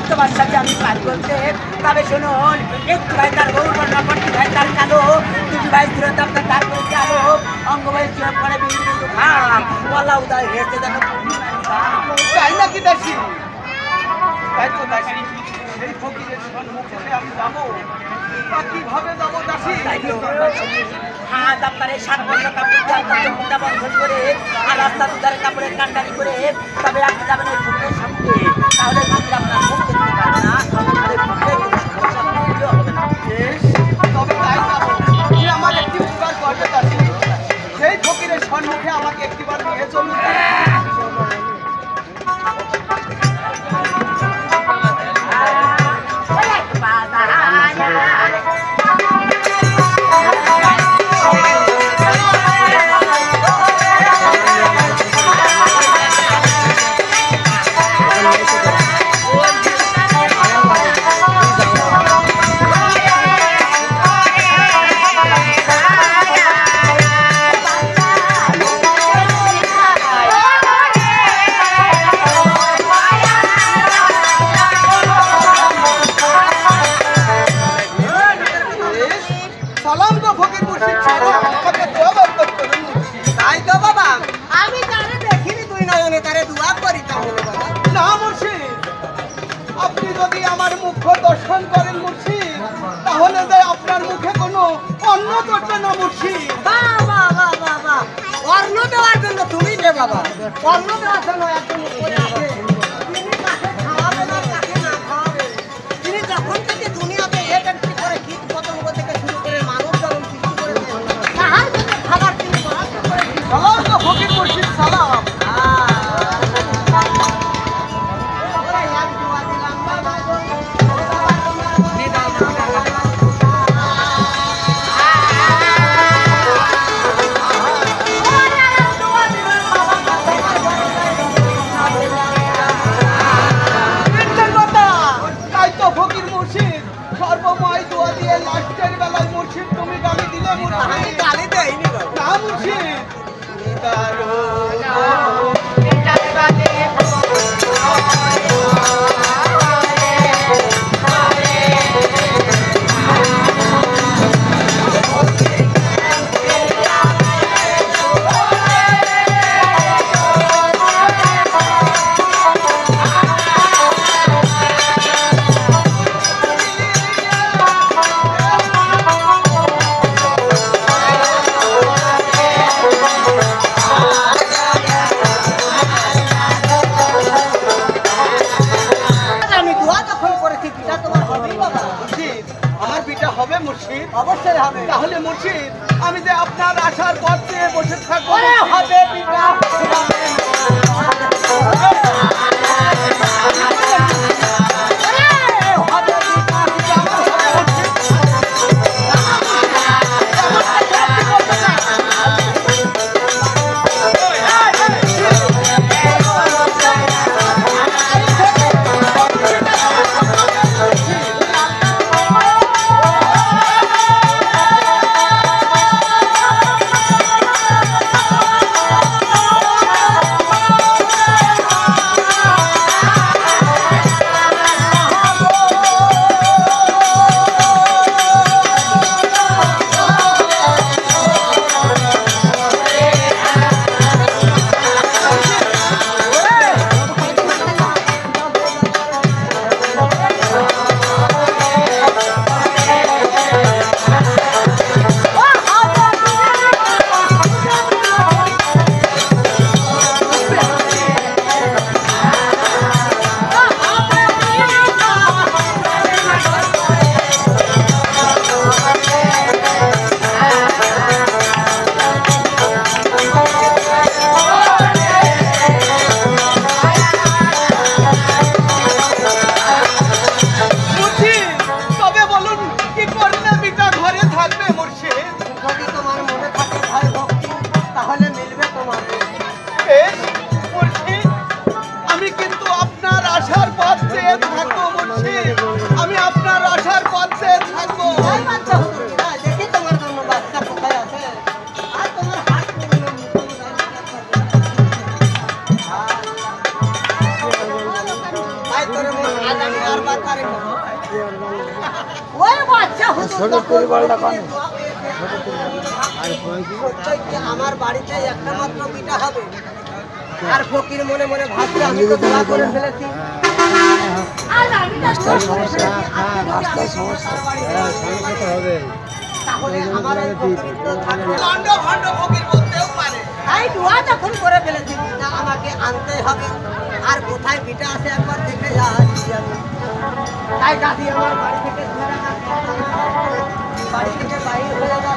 তোমার সাথে আমি পার করতে। তবে শুনুন, একটু ভাই তার গৌর বর্ণ, পট্টি ভাই তার কালো, দুটি ভাই স্থিরতা আপনার তার করে কালো, অঙ্গ ভাই স্থির করে বিন্দু ঘাম, বলা উদয় হয়েছে যেন তাই নাকি দাসী? তাই তো দাসী, সেই ফকিরের সম্মুখে আমি যাবো, কিভাবে যাবো দাসী? হাত আপনার এই 7 বছর কাপড় মুন্ডা বন্ধন করে আর রাস্তা দুধারে কাপড়ের কান্ডারি করে তবে আপনি যাবেন ওই ফকিরের সামনে। তাহলে ফকির আপনার মুখ দেখতে পারবে না, তাহলে ফকিরের কোনো সমস্যা হবে না। তবে তাই যাবো, তুমি আমার একটি উপকার করবে দাসী। সেই ফকিরের সম্মুখে আমাকে একটিবার নিয়ে চলুন। অবশ্যই হবে। তাহলে মুর্শিদ, আমি যে আপনার আশার পথ চেয়ে বসে থাকবো। হবে পিতা। আজ আমি আর বাচ্চারে ওই বাচ্চা ছোট পরিবারটা কানে আমার বাড়িতে একটা মাত্র বিটা হবে আর ফকির মনে মনে ভাবছে আমি তো দোয়া করে ফেলেছি রাস্তার সমস্যা রাস্তার সমস্যা হবে তাহলে আমার ভান্ড ভান্ড ফকির বলতেও পারে তাই দোয়া যখন করে ফেলেছি না আমাকে আনতে হবে আর কোথায় বিটা আছে একবার দেখে যাচ্ছি আমি তাই দাদি আমার বাড়ি থেকে বাড়ি থেকে বাইরে হয়ে